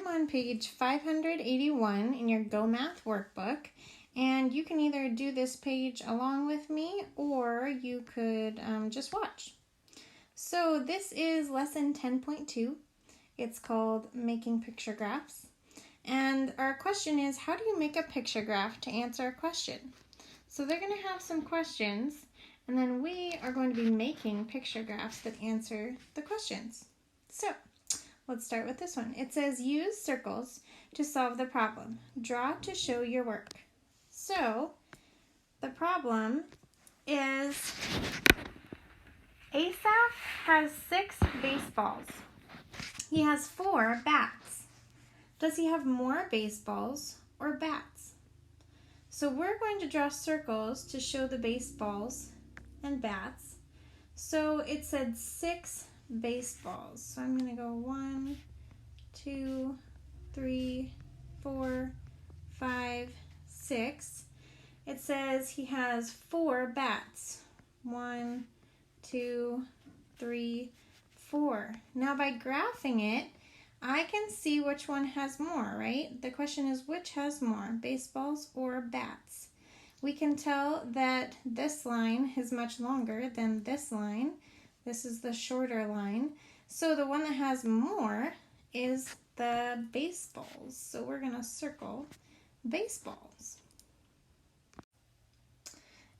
I'm on page 581 in your Go Math workbook, and you can either do this page along with me or you could just watch. So this is lesson 10.2. It's called Making Picture Graphs. And our question is, how do you make a picture graph to answer a question? So they're going to have some questions, and then we are going to be making picture graphs that answer the questions. So let's start with this one. It says, use circles to solve the problem. Draw to show your work. So the problem is Asaph has 6 baseballs. He has 4 bats. Does he have more baseballs or bats? So we're going to draw circles to show the baseballs and bats. So it said 6 baseballs. So I'm going to go 1, 2, 3, 4, 5, 6. It says he has 4 bats. 1, 2, 3, 4. Now by graphing it, I can see which one has more, right? The question is, which has more, baseballs or bats? We can tell that this line is much longer than this line. This is the shorter line. So the one that has more is the baseballs. So we're going to circle baseballs.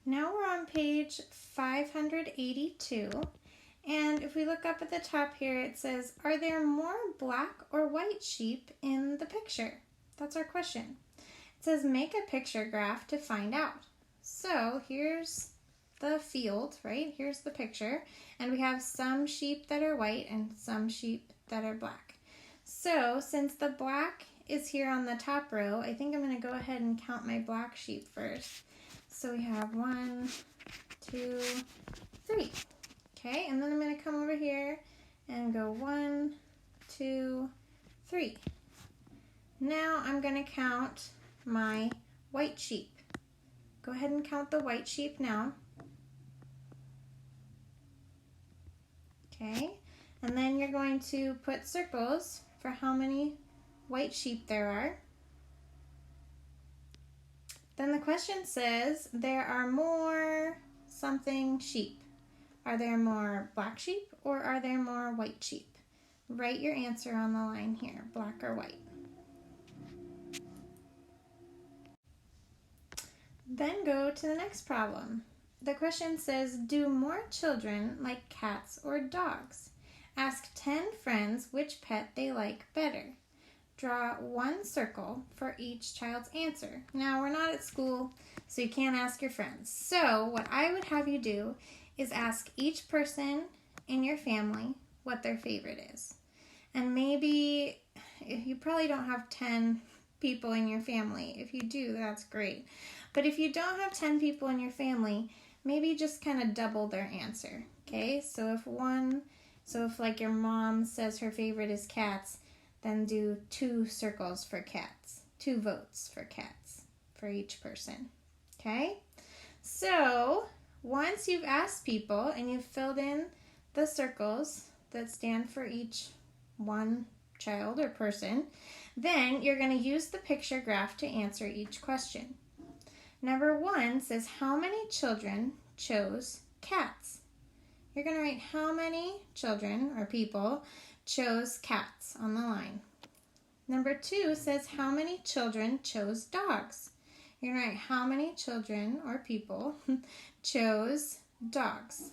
Now we're on page 582. And if we look up at the top here, it says, are there more black or white sheep in the picture? That's our question. It says, make a picture graph to find out. So here's the field, right? Here's the picture. And we have some sheep that are white and some sheep that are black. So since the black is here on the top row, I think I'm going to go ahead and count my black sheep first. So we have 1, 2, 3. Okay, and then I'm going to come over here and go 1, 2, 3. Now I'm going to count my white sheep. Go ahead and count the white sheep now. Okay, and then you're going to put circles for how many white sheep there are. Then the question says, there are more something sheep. Are there more black sheep or are there more white sheep? Write your answer on the line here, black or white. Then go to the next problem. The question says, do more children like cats or dogs? Ask 10 friends which pet they like better. Draw 1 circle for each child's answer. Now, we're not at school, so you can't ask your friends. So what I would have you do is ask each person in your family what their favorite is. And maybe, if you probably don't have 10 people in your family. If you do, that's great. But if you don't have 10 people in your family, maybe just kind of double their answer, okay? So if like your mom says her favorite is cats, then do 2 circles for cats, 2 votes for cats for each person, okay? So once you've asked people and you've filled in the circles that stand for each one child or person, then you're going to use the picture graph to answer each question. Number 1 says, how many children chose cats? You're going to write how many children or people chose cats on the line. Number 2 says, how many children chose dogs? You're going to write how many children or people chose dogs.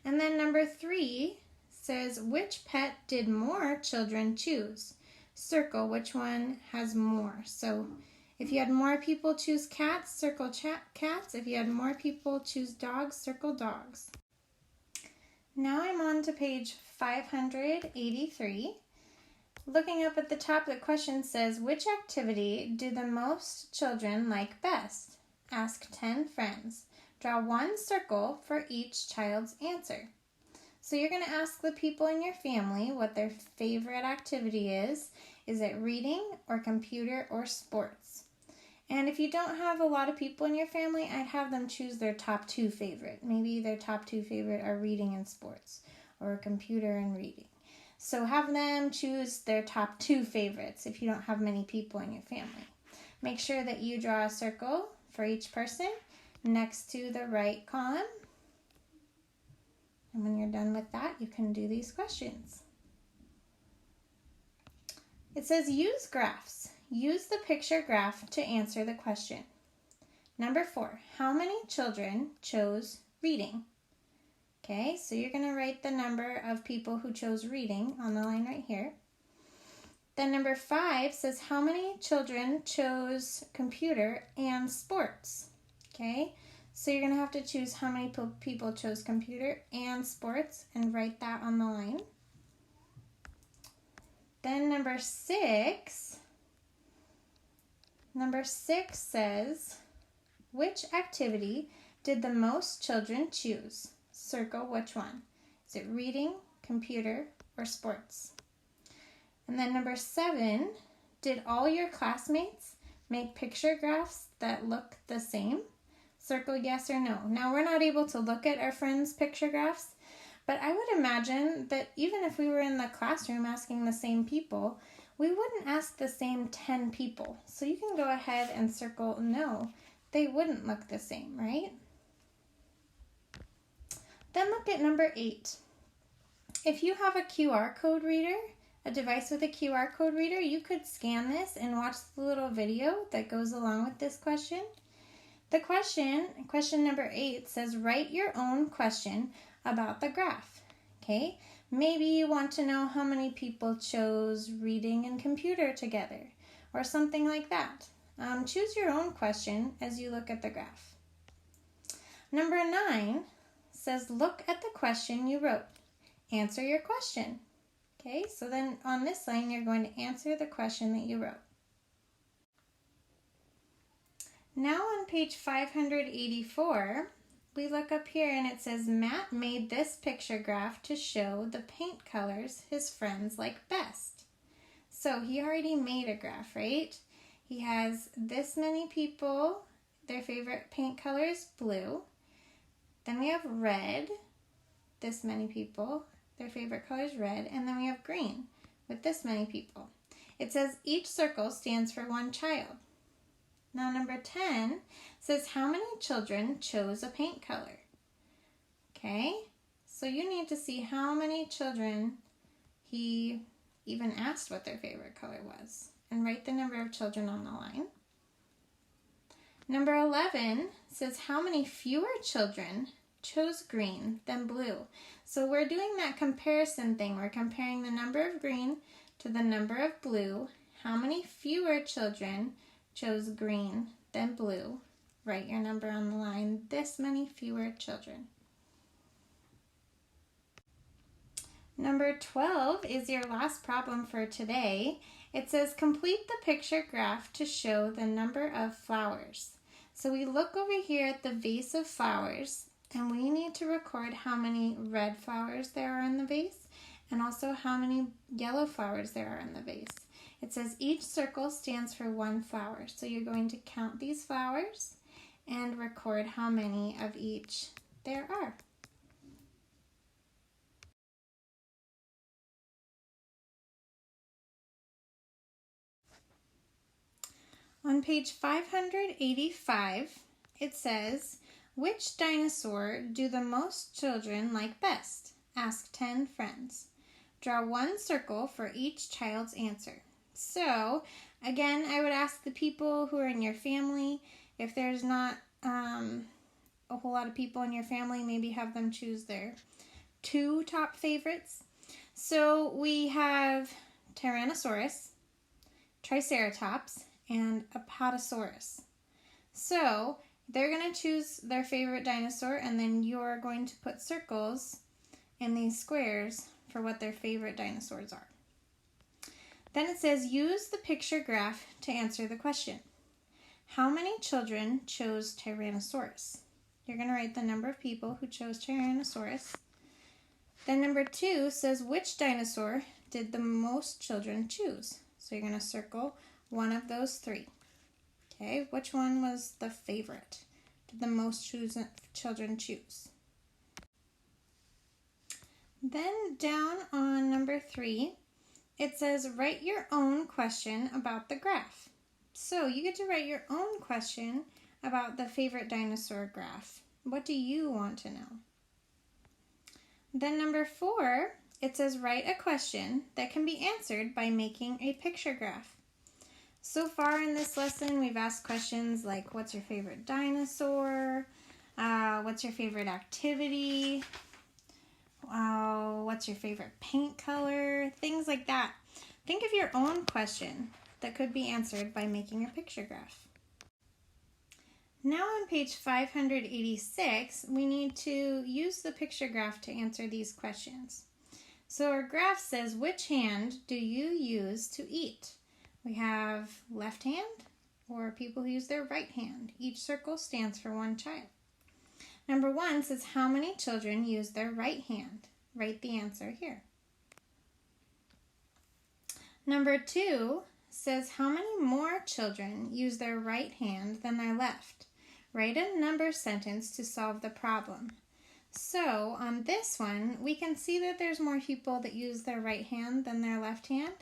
And then number 3 says, which pet did more children choose? Circle which one has more. So if you had more people choose cats, circle cats. If you had more people choose dogs, circle dogs. Now I'm on to page 583. Looking up at the top, the question says, which activity do the most children like best? Ask 10 friends. Draw 1 circle for each child's answer. So you're going to ask the people in your family what their favorite activity is. Is it reading or computer or sports? And if you don't have a lot of people in your family, I'd have them choose their top 2 favorite. Maybe their top 2 favorite are reading and sports, or computer and reading. So have them choose their top 2 favorites if you don't have many people in your family. Make sure that you draw a circle for each person next to the right column. And when you're done with that, you can do these questions. It says use graphs. Use the picture graph to answer the question. Number 4, how many children chose reading? Okay, so you're going to write the number of people who chose reading on the line right here. Then number 5 says how many children chose computer and sports? Okay, so you're going to have to choose how many people chose computer and sports and write that on the line. Then number 6 says, which activity did the most children choose? Circle which one. Is it reading, computer, or sports? And then number 7, did all your classmates make picture graphs that look the same? Circle yes or no. Now we're not able to look at our friends' picture graphs, but I would imagine that even if we were in the classroom asking the same people, we wouldn't ask the same 10 people. So you can go ahead and circle no. They wouldn't look the same, right? Then look at number 8. If you have a QR code reader, a device with a QR code reader, you could scan this and watch the little video that goes along with this question. The question number 8 says write your own question about the graph. Okay, maybe you want to know how many people chose reading and computer together or something like that. Choose your own question as you look at the graph. Number 9 says look at the question you wrote. Answer your question. Okay, so then on this line you're going to answer the question that you wrote. Now on page 584, we look up here and it says Matt made this picture graph to show the paint colors his friends like best. So he already made a graph, right? He has this many people, their favorite paint color is blue. Then we have red, this many people, their favorite color is red. And then we have green with this many people. It says each circle stands for one child. Now number 10 says how many children chose a paint color? Okay, so you need to see how many children he even asked what their favorite color was and write the number of children on the line. Number 11 says how many fewer children chose green than blue. So we're doing that comparison thing. We're comparing the number of green to the number of blue. How many fewer children chose green than blue? Write your number on the line. This many fewer children. Number 12 is your last problem for today. It says complete the picture graph to show the number of flowers. So we look over here at the vase of flowers and we need to record how many red flowers there are in the vase and also how many yellow flowers there are in the vase. It says each circle stands for one flower. So you're going to count these flowers and record how many of each there are. On page 585, it says, which dinosaur do the most children like best? Ask 10 friends. Draw one circle for each child's answer. So, again, I would ask the people who are in your family. If there's not a whole lot of people in your family, maybe have them choose their 2 top favorites. So we have Tyrannosaurus, Triceratops, and Apatosaurus. So they're going to choose their favorite dinosaur, and then you're going to put circles in these squares for what their favorite dinosaurs are. Then it says use the picture graph to answer the question. How many children chose Tyrannosaurus? You're going to write the number of people who chose Tyrannosaurus. Then number 2 says which dinosaur did the most children choose? So you're going to circle one of those 3. Okay, which one was the favorite? Did the most children choose? Then down on number 3, it says write your own question about the graph. So you get to write your own question about the favorite dinosaur graph. What do you want to know? Then number 4, it says write a question that can be answered by making a picture graph. So far in this lesson, we've asked questions like what's your favorite dinosaur? What's your favorite activity? What's your favorite paint color? Things like that. Think of your own question that could be answered by making a picture graph. Now on page 586, we need to use the picture graph to answer these questions. So our graph says, which hand do you use to eat? We have left hand or people who use their right hand. Each circle stands for one child. Number 1 says, how many children use their right hand? Write the answer here. Number 2 says, how many more children use their right hand than their left? Write a number sentence to solve the problem. So on this one, we can see that there's more people that use their right hand than their left hand.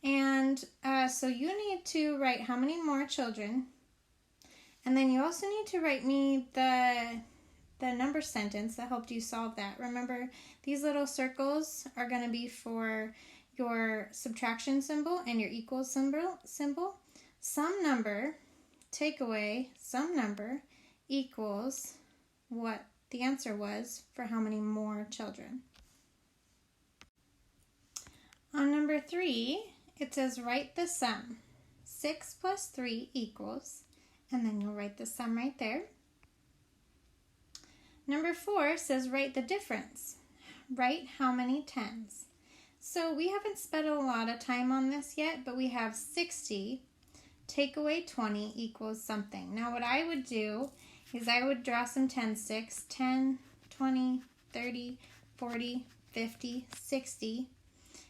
And so you need to write how many more children. And then you also need to write me the number sentence that helped you solve that. Remember, these little circles are going to be for your subtraction symbol and your equals symbol. Some number, take away some number, equals what the answer was for how many more children. On number 3, it says write the sum. 6 plus 3 equals, and then you'll write the sum right there. Number 4 says write the difference. Write how many tens. So we haven't spent a lot of time on this yet, but we have 60. Take away 20 equals something. Now what I would do is I would draw some 10 sticks. 10, 20, 30, 40, 50, 60.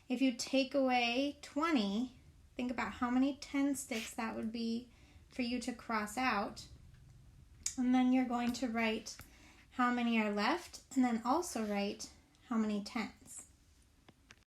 If you take away 20, think about how many 10 sticks that would be for you to cross out. And then you're going to write how many are left, and then also write how many tens.